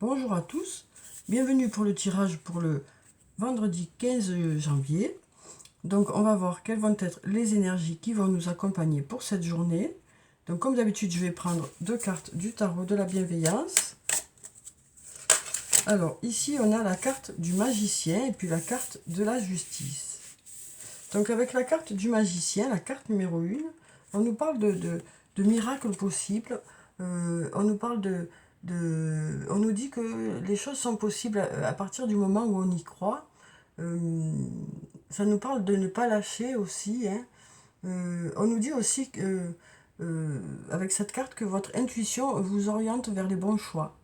Bonjour à tous, bienvenue pour le tirage pour le vendredi 15 janvier. Donc on va voir quelles vont être les énergies qui vont nous accompagner pour cette journée. Donc comme d'habitude, je vais prendre deux cartes du tarot de la bienveillance. Alors ici, on a la carte du magicien et puis la carte de la justice. Donc avec la carte du magicien, la carte numéro 1, on nous parle de miracles possibles. On nous parle on nous dit que les choses sont possibles à partir du moment où on y croit. Ça nous parle de ne pas lâcher aussi, hein. On nous dit aussi que, avec cette carte, que votre intuition vous oriente vers les bons choix.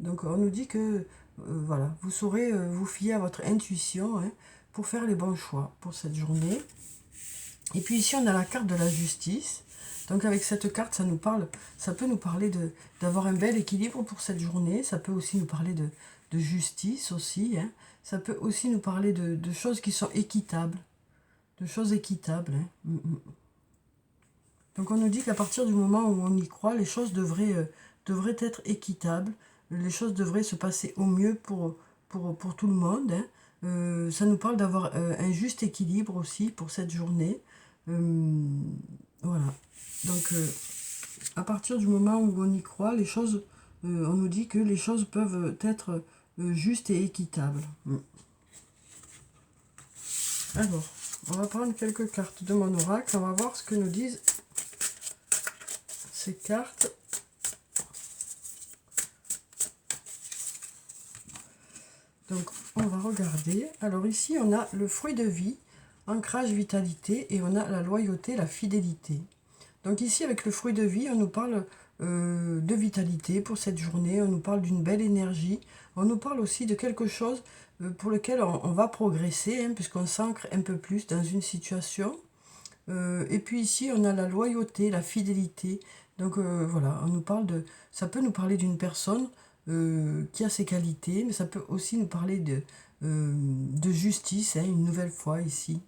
Donc on nous dit que voilà, vous saurez vous fier à votre intuition, hein, pour faire les bons choix pour cette journée. Et puis ici on a la carte de la justice. Donc avec cette carte, ça peut nous parler d'avoir un bel équilibre pour cette journée. Ça peut aussi nous parler de justice aussi, hein. Ça peut aussi nous parler de choses qui sont équitables. De choses équitables, hein. Donc on nous dit qu'à partir du moment où on y croit, les choses devraient être équitables. Les choses devraient se passer au mieux pour tout le monde, hein. Ça nous parle d'avoir un juste équilibre aussi pour cette journée. Voilà. Donc, à partir du moment où on y croit, on nous dit que les choses peuvent être justes et équitables. Alors, on va prendre quelques cartes de mon oracle. On va voir ce que nous disent ces cartes. Donc, on va regarder. Alors ici, on a le fruit de vie, ancrage, vitalité, et on a la loyauté, la fidélité. Donc ici, avec le fruit de vie, on nous parle de vitalité pour cette journée, on nous parle d'une belle énergie, on nous parle aussi de quelque chose pour lequel on va progresser, hein, puisqu'on s'ancre un peu plus dans une situation. Et puis ici, on a la loyauté, la fidélité. Donc voilà, ça peut nous parler d'une personne qui a ses qualités, mais ça peut aussi nous parler de justice, hein, une nouvelle fois ici.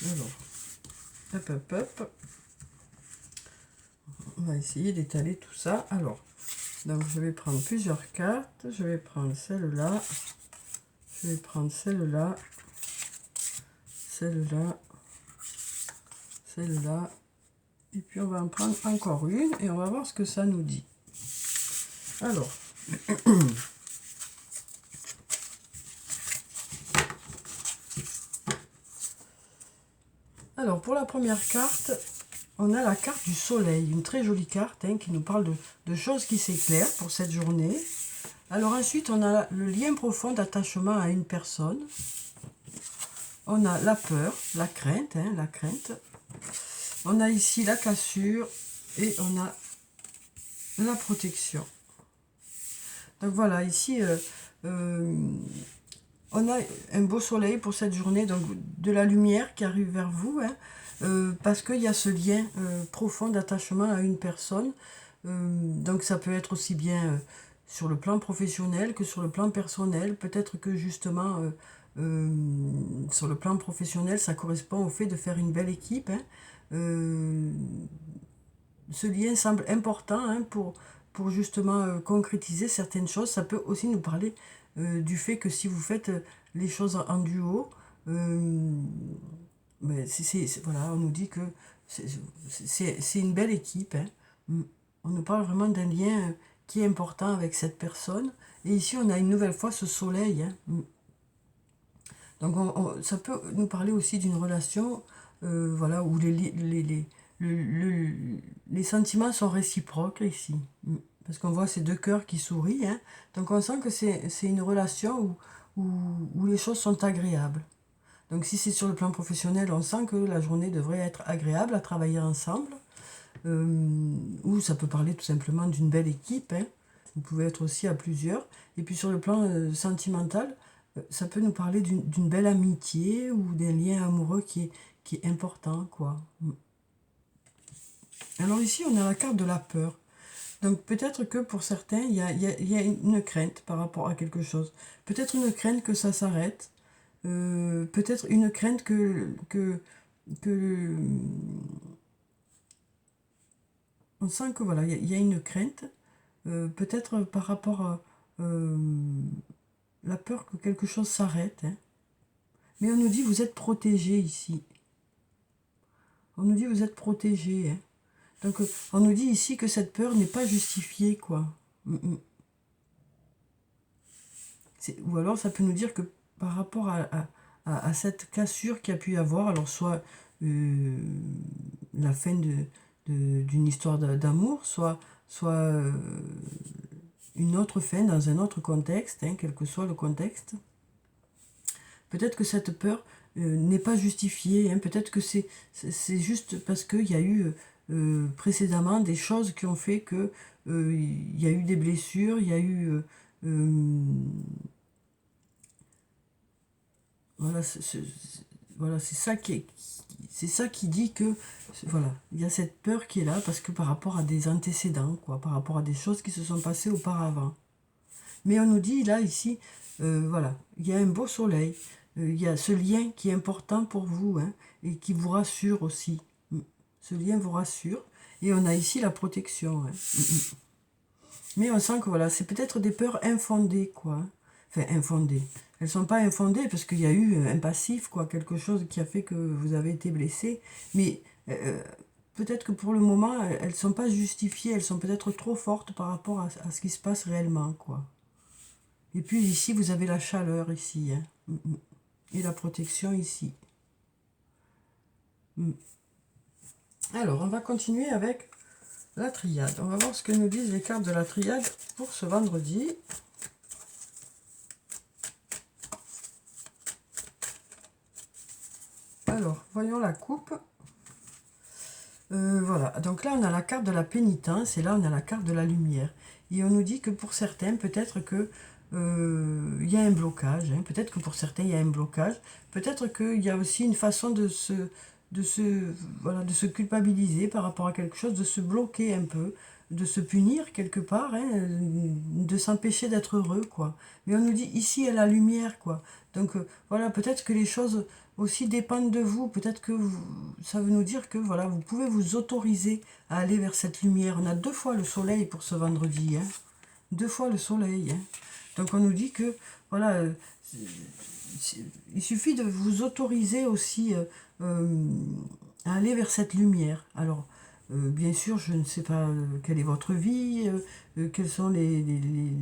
Alors, hop. On va essayer d'étaler tout ça. Alors, donc je vais prendre plusieurs cartes. Je vais prendre celle-là. Je vais prendre celle-là. Celle-là. Celle-là. Et puis on va en prendre encore une et on va voir ce que ça nous dit. Alors, pour la première carte, on a la carte du soleil, une très jolie carte, hein, qui nous parle de choses qui s'éclairent pour cette journée. Alors ensuite, on a le lien profond d'attachement à une personne. On a la peur, la crainte, hein, la crainte. On a ici la cassure et on a la protection. Donc voilà, ici, on a un beau soleil pour cette journée, donc de la lumière qui arrive vers vous, hein, parce qu'il y a ce lien profond d'attachement à une personne. Donc ça peut être aussi bien sur le plan professionnel que sur le plan personnel. Peut-être que justement, sur le plan professionnel, ça correspond au fait de faire une belle équipe, hein. Ce lien semble important, hein, pour justement concrétiser certaines choses. Ça peut aussi nous parler du fait que si vous faites les choses en duo, ben voilà, on nous dit que c'est une belle équipe, hein. On nous parle vraiment d'un lien qui est important avec cette personne. Et ici, on a une nouvelle fois ce soleil, hein. Donc ça peut nous parler aussi d'une relation, voilà, où les sentiments sont réciproques ici. Parce qu'on voit ces deux cœurs qui sourient, hein. Donc on sent que c'est une relation où les choses sont agréables. Donc si c'est sur le plan professionnel, on sent que la journée devrait être agréable à travailler ensemble. Ou ça peut parler tout simplement d'une belle équipe, hein. Vous pouvez être aussi à plusieurs. Et puis sur le plan sentimental, ça peut nous parler d'une belle amitié ou d'un lien amoureux qui est important, quoi. Alors ici, on a la carte de la peur. Donc peut-être que pour certains, il y a une crainte par rapport à quelque chose. Peut-être une crainte que ça s'arrête. Peut-être une crainte que on sent que voilà, il y a une crainte, peut-être par rapport à la peur que quelque chose s'arrête. Hein. Mais on nous dit vous êtes protégé ici. On nous dit vous êtes protégé. Hein. Donc on nous dit ici que cette peur n'est pas justifiée, quoi. Ou alors ça peut nous dire que par rapport à cette cassure qu'il y a pu y avoir, alors soit la fin d'une histoire d'amour, soit une autre fin dans un autre contexte, hein, quel que soit le contexte. Peut-être que cette peur n'est pas justifiée, hein, peut-être que c'est juste parce qu'il y a eu précédemment des choses qui ont fait que il y a eu des blessures, il y a eu... voilà, voilà, c'est ça qui dit que voilà, il y a cette peur qui est là parce que par rapport à des antécédents, quoi, par rapport à des choses qui se sont passées auparavant. Mais on nous dit là, ici, voilà, il y a un beau soleil, il y a ce lien qui est important pour vous, hein, et qui vous rassure aussi. Ce lien vous rassure. Et on a ici la protection. Hein. Mais on sent que voilà, c'est peut-être des peurs infondées, quoi. Hein. Enfin, infondées. Elles ne sont pas infondées parce qu'il y a eu un passif, quoi, quelque chose qui a fait que vous avez été blessé. Mais peut-être que pour le moment, elles ne sont pas justifiées, elles sont peut-être trop fortes par rapport à ce qui se passe réellement, quoi. Et puis ici, vous avez la chaleur ici. Hein. Et la protection ici. Alors, on va continuer avec la triade. On va voir ce que nous disent les cartes de la triade pour ce vendredi. Alors, voyons la coupe. Voilà, donc là on a la carte de la pénitence et là on a la carte de la lumière. Et on nous dit que pour certains, peut-être que il y a un blocage, hein. Peut-être que pour certains il y a un blocage, peut-être qu'il y a aussi une façon de se culpabiliser par rapport à quelque chose, de se bloquer un peu, de se punir quelque part, hein, de s'empêcher d'être heureux, quoi. Mais on nous dit ici à la lumière, quoi. Donc voilà, peut-être que les choses aussi dépendent de vous, peut-être que ça veut nous dire que voilà, vous pouvez vous autoriser à aller vers cette lumière. On a 2 fois le soleil pour ce vendredi, hein. 2 fois le soleil, hein. Donc on nous dit que voilà, il suffit de vous autoriser aussi à aller vers cette lumière. Alors, bien sûr, je ne sais pas quelle est votre vie, quelles sont les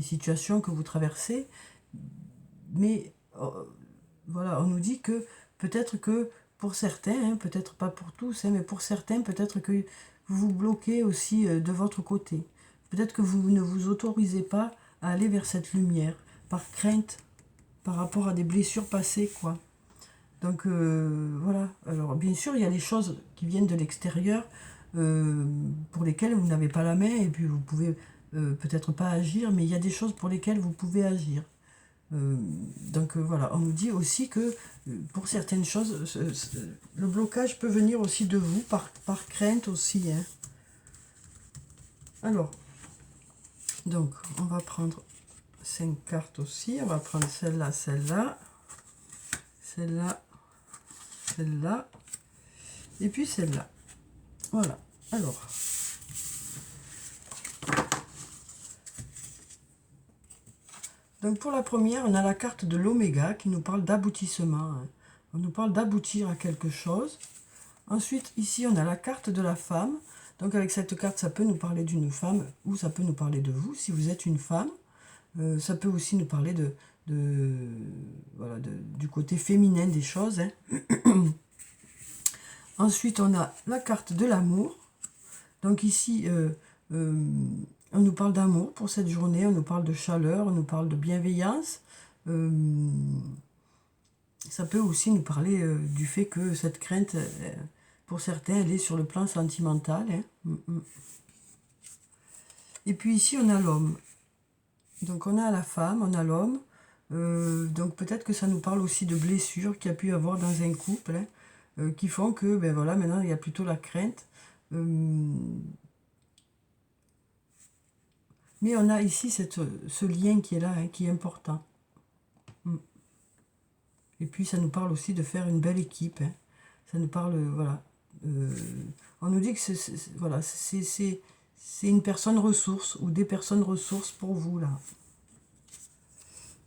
situations que vous traversez, mais voilà, on nous dit que peut-être que pour certains, hein, peut-être pas pour tous, hein, mais pour certains, peut-être que vous vous bloquez aussi de votre côté. Peut-être que vous ne vous autorisez pas à aller vers cette lumière, par crainte, par rapport à des blessures passées, quoi. Donc voilà, alors bien sûr il y a des choses qui viennent de l'extérieur pour lesquelles vous n'avez pas la main et puis vous pouvez peut-être pas agir, mais il y a des choses pour lesquelles vous pouvez agir. Donc voilà, on nous dit aussi que pour certaines choses, le blocage peut venir aussi de vous, par crainte aussi. Hein. Alors, donc on va prendre 5 cartes aussi, on va prendre celle-là, celle-là, celle-là, celle-là, et puis celle-là. Voilà, alors. Donc pour la première, on a la carte de l'oméga qui nous parle d'aboutissement. Hein. On nous parle d'aboutir à quelque chose. Ensuite, ici, on a la carte de la femme. Donc avec cette carte, ça peut nous parler d'une femme ou ça peut nous parler de vous, si vous êtes une femme. Ça peut aussi nous parler voilà, du côté féminin des choses. Hein. Ensuite, on a la carte de l'amour. Donc ici, on nous parle d'amour pour cette journée, on nous parle de chaleur, on nous parle de bienveillance. Ça peut aussi nous parler du fait que cette crainte, pour certains, elle est sur le plan sentimental. Hein. Et puis ici, on a l'homme. Donc on a la femme, on a l'homme. Donc peut-être que ça nous parle aussi de blessures qu'il y a pu y avoir dans un couple, hein, qui font que, ben voilà, maintenant il y a plutôt la crainte. Mais on a ici ce lien qui est là, hein, qui est important. Et puis ça nous parle aussi de faire une belle équipe. Hein. Ça nous parle, voilà. On nous dit que voilà, c'est une personne ressource ou des personnes ressources pour vous, là.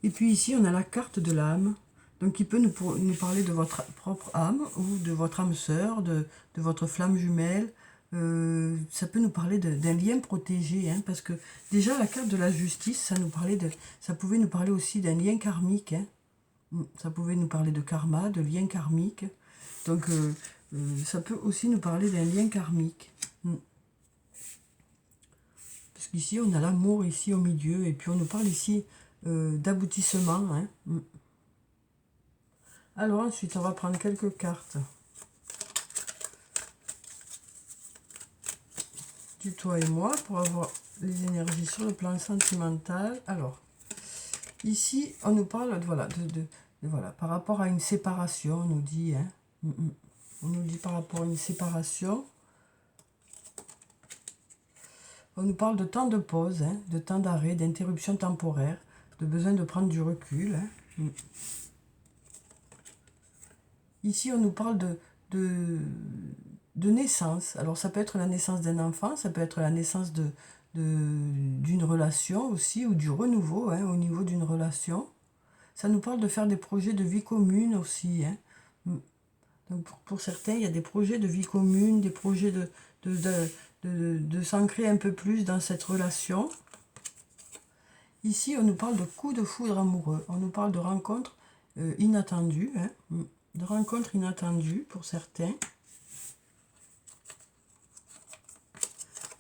Et puis ici, on a la carte de l'âme. Donc, qui peut nous parler de votre propre âme ou de votre âme sœur, de votre flamme jumelle. Ça peut nous parler d'un lien protégé, hein, parce que déjà, la carte de la justice, ça pouvait nous parler aussi d'un lien karmique. Hein. Ça pouvait nous parler de karma, de lien karmique. Donc, ça peut aussi nous parler d'un lien karmique. Parce qu'ici, on a l'amour ici au milieu, et puis on nous parle ici d'aboutissement. Hein. Alors ensuite, on va prendre quelques cartes du toi et moi pour avoir les énergies sur le plan sentimental. Alors, ici, on nous parle voilà, voilà, par rapport à une séparation, on nous dit. Hein, on nous dit par rapport à une séparation. On nous parle de temps de pause, hein, de temps d'arrêt, d'interruption temporaire, de besoin de prendre du recul. Hein. Ici, on nous parle de naissance. Alors, ça peut être la naissance d'un enfant, ça peut être la naissance d'une relation aussi, ou du renouveau hein, au niveau d'une relation. Ça nous parle de faire des projets de vie commune aussi. Hein. Donc, pour certains, il y a des projets de vie commune, des projets de s'ancrer un peu plus dans cette relation. Ici, on nous parle de coups de foudre amoureux. On nous parle de rencontres inattendues. Hein. De rencontres inattendues pour certains.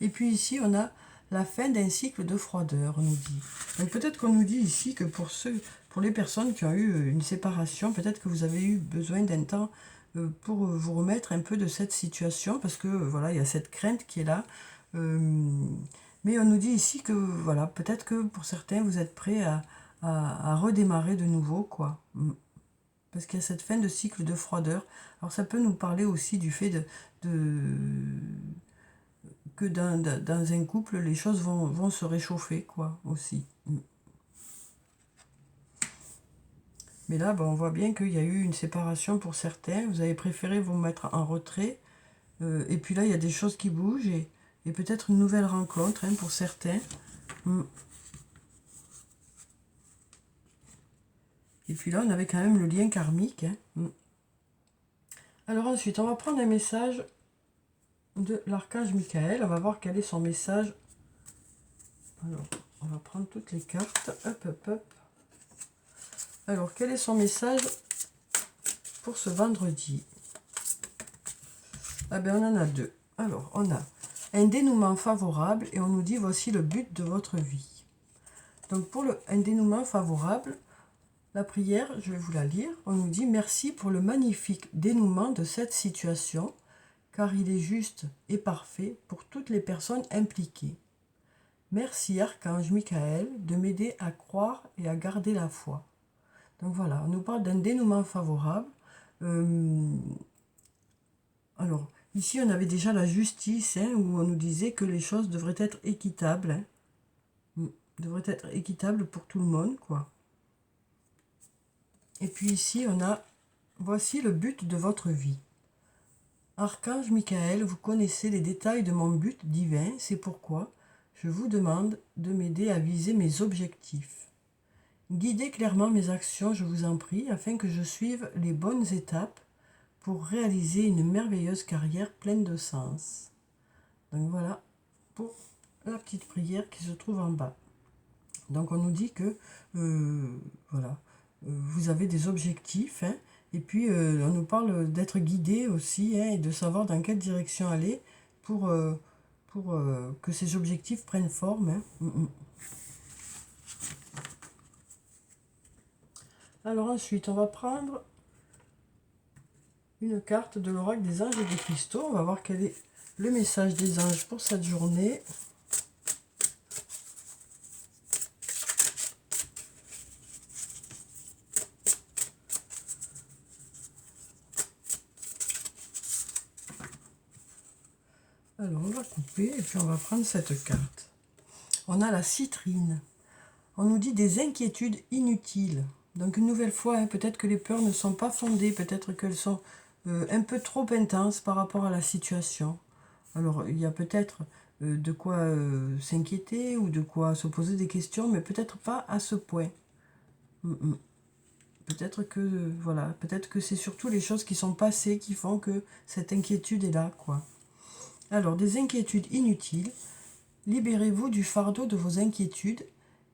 Et puis ici, on a la fin d'un cycle de froideur, on nous dit. Donc peut-être qu'on nous dit ici que pour les personnes qui ont eu une séparation, peut-être que vous avez eu besoin d'un temps pour vous remettre un peu de cette situation, parce que voilà, il y a cette crainte qui est là. Mais on nous dit ici que voilà, peut-être que pour certains, vous êtes prêts à redémarrer de nouveau, quoi. Parce qu'il y a cette fin de cycle de froideur. Alors ça peut nous parler aussi du fait que dans un couple, les choses vont se réchauffer, quoi, aussi. Mais là, on voit bien qu'il y a eu une séparation pour certains. Vous avez préféré vous mettre en retrait. Et puis là, il y a des choses qui bougent et peut-être une nouvelle rencontre hein, pour certains. Et puis là, on avait quand même le lien karmique. Hein. Alors ensuite, on va prendre un message de l'archange Michael. On va voir quel est son message. Alors, on va prendre toutes les cartes. Hop, hop, hop. Alors, quel est son message pour ce vendredi? Ah ben, on en a deux. Alors, on a un dénouement favorable et on nous dit voici le but de votre vie. Donc, pour un dénouement favorable, la prière, je vais vous la lire. On nous dit merci pour le magnifique dénouement de cette situation, car il est juste et parfait pour toutes les personnes impliquées. Merci, Archange Michael, de m'aider à croire et à garder la foi. Donc voilà, on nous parle d'un dénouement favorable. Alors, ici, on avait déjà la justice, hein, où on nous disait que les choses devraient être équitables. Hein, devraient être équitables pour tout le monde, quoi. Et puis ici, on a voici le but de votre vie. Archange Michael, vous connaissez les détails de mon but divin, c'est pourquoi je vous demande de m'aider à viser mes objectifs. Guidez clairement mes actions, je vous en prie, afin que je suive les bonnes étapes pour réaliser une merveilleuse carrière pleine de sens. Donc voilà pour la petite prière qui se trouve en bas. Donc on nous dit que voilà, vous avez des objectifs, hein, et puis on nous parle d'être guidé aussi, hein, et de savoir dans quelle direction aller pour que ces objectifs prennent forme. Hein. Alors ensuite, on va prendre une carte de l'oracle des anges et des cristaux. On va voir quel est le message des anges pour cette journée. Alors, on va couper et puis on va prendre cette carte. On a la citrine. On nous dit des inquiétudes inutiles. Donc, une nouvelle fois, hein, peut-être que les peurs ne sont pas fondées, peut-être qu'elles sont un peu trop intenses par rapport à la situation. Alors, il y a peut-être de quoi s'inquiéter ou de quoi se poser des questions, mais peut-être pas à ce point. Peut-être que, voilà, peut-être que c'est surtout les choses qui sont passées qui font que cette inquiétude est là, quoi. Alors, des inquiétudes inutiles, libérez-vous du fardeau de vos inquiétudes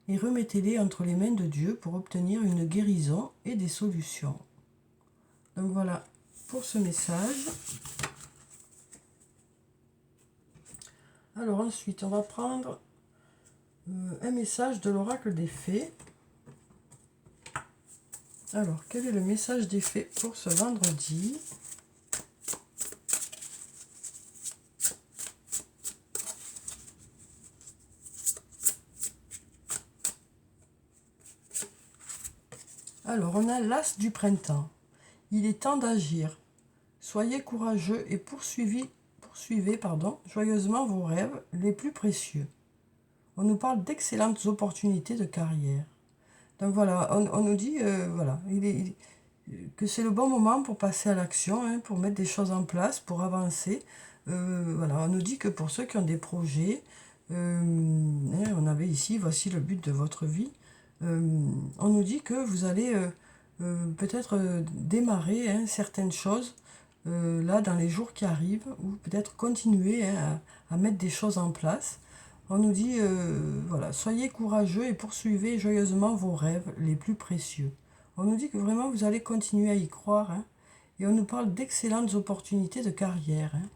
et remettez-les entre les mains de Dieu pour obtenir une guérison et des solutions. Donc voilà pour ce message. Alors ensuite, on va prendre un message de l'oracle des fées. Alors, quel est le message des fées pour ce vendredi ? Alors, on a l'as du printemps. Il est temps d'agir. Soyez courageux et poursuivez joyeusement vos rêves les plus précieux. On nous parle d'excellentes opportunités de carrière. Donc voilà, on nous dit voilà, que c'est le bon moment pour passer à l'action, hein, pour mettre des choses en place, pour avancer. Voilà, on nous dit que pour ceux qui ont des projets, on avait ici, voici le but de votre vie. On nous dit que vous allez peut-être démarrer hein, certaines choses là dans les jours qui arrivent, ou peut-être continuer hein, à mettre des choses en place. On nous dit, voilà, soyez courageux et poursuivez joyeusement vos rêves les plus précieux. On nous dit que vraiment vous allez continuer à y croire. Hein, et on nous parle d'excellentes opportunités de carrière. Hein.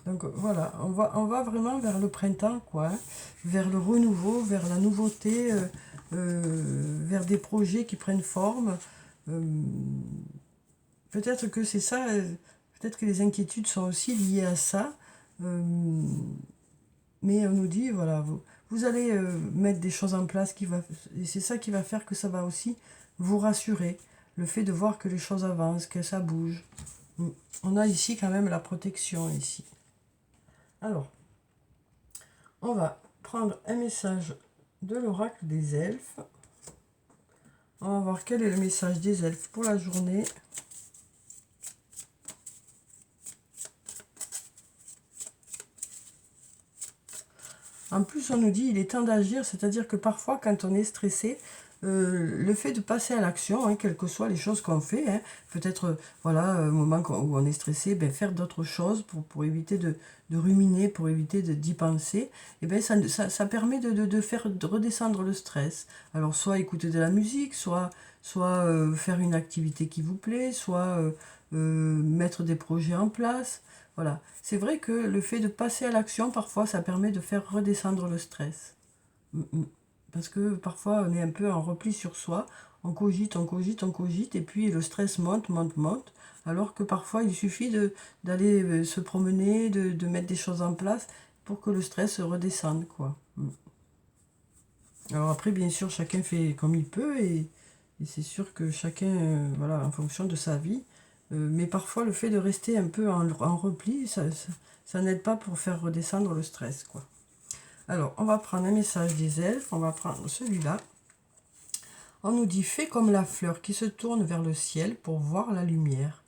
Donc voilà, on va vraiment vers le printemps, quoi. Hein, vers le renouveau, vers la nouveauté, vers des projets qui prennent forme. Peut-être que c'est ça, peut-être que les inquiétudes sont aussi liées à ça. Mais on nous dit, voilà, vous allez mettre des choses en place, et c'est ça qui va faire que ça va aussi vous rassurer. Le fait de voir que les choses avancent, que ça bouge. On a ici quand même la protection, ici. Alors, on va prendre un message de l'oracle des elfes. On va voir quel est le message des elfes pour la journée. En plus, on nous dit il est temps d'agir, c'est-à-dire que parfois, quand on est stressé, le fait de passer à l'action, hein, quelles que soient les choses qu'on fait, hein, peut-être, voilà, au moment où on est stressé, ben, faire d'autres choses pour éviter de ruminer, pour éviter d'y penser, et ben, ça permet de redescendre le stress. Alors, soit écouter de la musique, soit faire une activité qui vous plaît, soit mettre des projets en place. Voilà. C'est vrai que le fait de passer à l'action, parfois, ça permet de faire redescendre le stress. Parce que parfois, on est un peu en repli sur soi. On cogite, on cogite, on cogite, et puis le stress monte, monte, monte. Alors que parfois, il suffit d'aller se promener, de mettre des choses en place pour que le stress redescende, quoi. Alors après, bien sûr, chacun fait comme il peut, et c'est sûr que chacun, voilà, en fonction de sa vie. Mais parfois, le fait de rester un peu en repli, ça n'aide pas pour faire redescendre le stress, quoi. Alors, on va prendre un message des elfes, on va prendre celui-là. On nous dit « Fais comme la fleur qui se tourne vers le ciel pour voir la lumière ».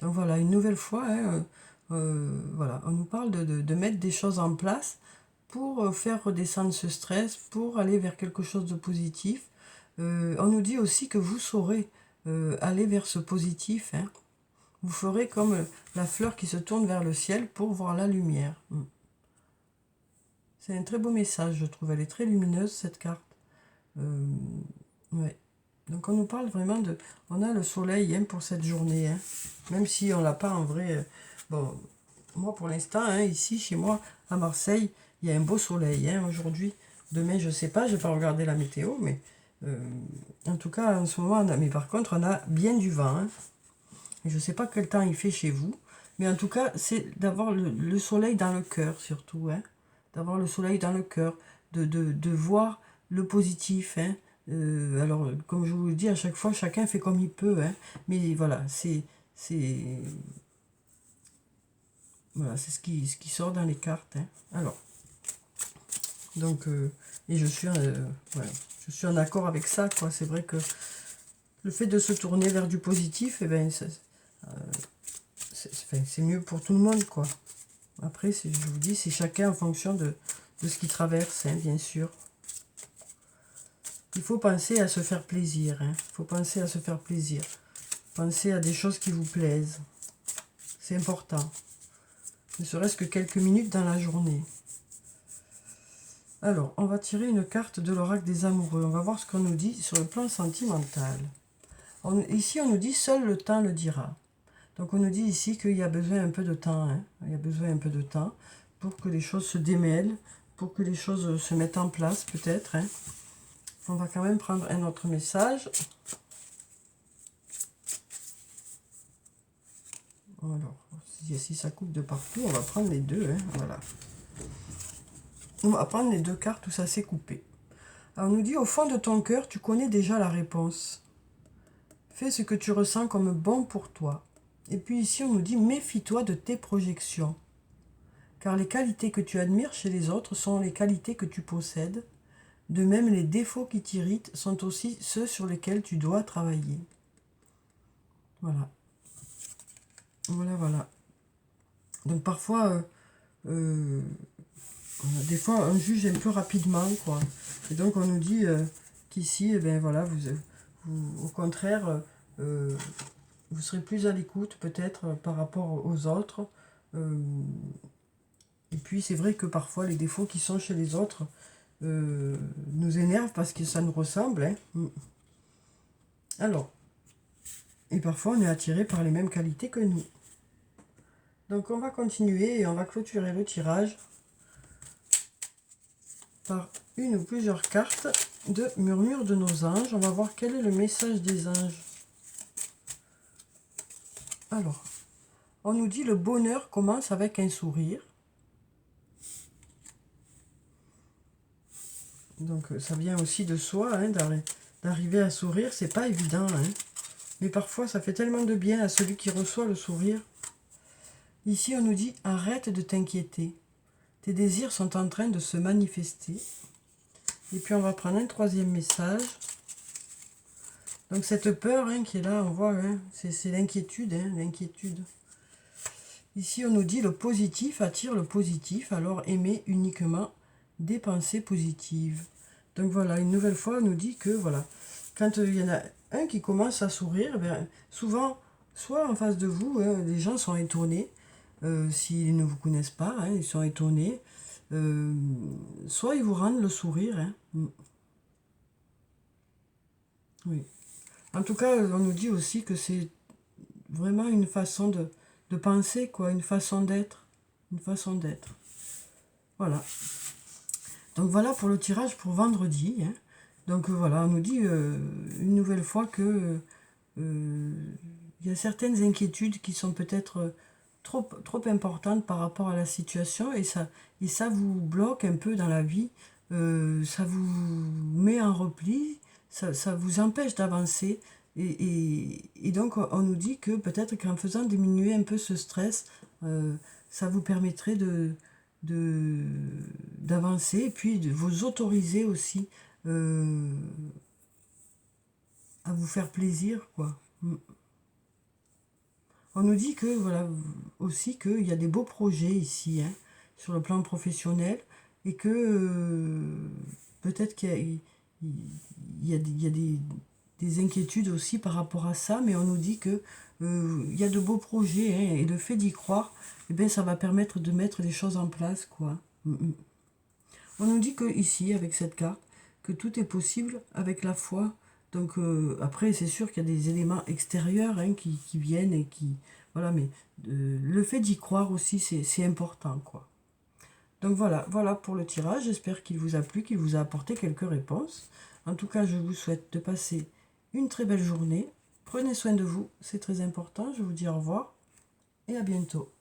Donc voilà, une nouvelle fois, hein, voilà, on nous parle de mettre des choses en place pour faire redescendre ce stress, pour aller vers quelque chose de positif. On nous dit aussi que vous saurez aller vers ce positif. Hein. Vous ferez comme la fleur qui se tourne vers le ciel pour voir la lumière. C'est un très beau message, je trouve. Elle est très lumineuse, cette carte. Ouais. Donc on nous parle vraiment de... On a le soleil hein, pour cette journée. Hein. Même si on l'a pas en vrai... bon, moi pour l'instant, hein, ici, chez moi, à Marseille, il y a un beau soleil hein, aujourd'hui. Demain, je sais pas, je vais pas regarder la météo, mais... en tout cas, en ce moment, mais par contre, on a bien du vent. Hein. Et je sais pas quel temps il fait chez vous. Mais en tout cas, c'est d'avoir le soleil dans le cœur, surtout. Hein. D'avoir le soleil dans le cœur. De voir le positif. Hein. Alors, comme je vous le dis, à chaque fois, chacun fait comme il peut. Hein. Mais voilà, voilà, c'est ce qui sort dans les cartes. Hein. Alors, donc, et voilà, je suis en accord avec ça, quoi. C'est vrai que le fait de se tourner vers du positif, eh ben, c'est mieux pour tout le monde, quoi. Après, je vous dis, c'est chacun en fonction de ce qu'il traverse, hein, bien sûr. Il faut penser à se faire plaisir. Il faut penser à se faire plaisir. Pensez à des choses qui vous plaisent. C'est important. Ne serait-ce que quelques minutes dans la journée. Alors, on va tirer une carte de l'oracle des amoureux. On va voir ce qu'on nous dit sur le plan sentimental. Ici, on nous dit « seul le temps le dira ». Donc, on nous dit ici qu'il y a besoin un peu de temps. Hein. Il y a besoin un peu de temps pour que les choses se démêlent, pour que les choses se mettent en place, peut-être. Hein. On va quand même prendre un autre message. Alors, si ça coupe de partout, on va prendre les deux. Hein. Voilà. On va prendre les deux cartes où ça s'est coupé. Alors, on nous dit, au fond de ton cœur, tu connais déjà la réponse. Fais ce que tu ressens comme bon pour toi. Et puis ici, on nous dit, méfie-toi de tes projections. Car les qualités que tu admires chez les autres sont les qualités que tu possèdes. De même, les défauts qui t'irritent sont aussi ceux sur lesquels tu dois travailler. Voilà. Voilà, voilà. Donc parfois, des fois, on juge un peu rapidement, quoi. Et donc, on nous dit qu'ici, eh ben, voilà, vous, au contraire, vous serez plus à l'écoute, peut-être, par rapport aux autres. Et puis, c'est vrai que parfois, les défauts qui sont chez les autres nous énervent parce que ça nous ressemble. Hein. Alors, et parfois, on est attiré par les mêmes qualités que nous. Donc, on va continuer et on va clôturer le tirage par une ou plusieurs cartes de Murmure de nos anges. On va voir quel est le message des anges. Alors, on nous dit le bonheur commence avec un sourire. Donc, ça vient aussi de soi, hein, d'arriver à sourire. C'est pas évident, hein. Mais parfois, ça fait tellement de bien à celui qui reçoit le sourire. Ici, on nous dit arrête de t'inquiéter. Tes désirs sont en train de se manifester. Et puis, on va prendre un troisième message. Donc, cette peur hein, qui est là, on voit, hein, c'est l'inquiétude, hein, l'inquiétude. Ici, on nous dit le positif attire le positif, alors aimez uniquement des pensées positives. Donc voilà, une nouvelle fois, on nous dit que voilà, quand il y en a un qui commence à sourire, bien, souvent, soit en face de vous, hein, les gens sont étonnés, s'ils ne vous connaissent pas, hein, ils sont étonnés, soit ils vous rendent le sourire. Hein. Oui. En tout cas, on nous dit aussi que c'est vraiment une façon de penser, quoi, une façon d'être. Une façon d'être. Voilà. Donc voilà pour le tirage pour vendredi. Hein. Donc voilà, on nous dit une nouvelle fois que il y a certaines inquiétudes qui sont peut-être trop importantes par rapport à la situation et ça vous bloque un peu dans la vie. Ça vous met en repli, ça vous empêche d'avancer. Et donc, on nous dit que peut-être qu'en faisant diminuer un peu ce stress, ça vous permettrait d'avancer et puis de vous autoriser aussi à vous faire plaisir, quoi. On nous dit que, voilà, aussi qu'il y a des beaux projets ici, hein, sur le plan professionnel, et que peut-être qu'il y a des inquiétudes aussi par rapport à ça, mais on nous dit que il y a de beaux projets, hein, et le fait d'y croire, eh bien, ça va permettre de mettre les choses en place, quoi. On nous dit que ici, avec cette carte, que tout est possible avec la foi. Donc après, c'est sûr qu'il y a des éléments extérieurs hein, qui viennent et qui... Voilà, mais le fait d'y croire aussi, c'est important, quoi. Donc voilà pour le tirage. J'espère qu'il vous a plu, qu'il vous a apporté quelques réponses. En tout cas, je vous souhaite de passer une très belle journée. Prenez soin de vous, c'est très important. Je vous dis au revoir et à bientôt.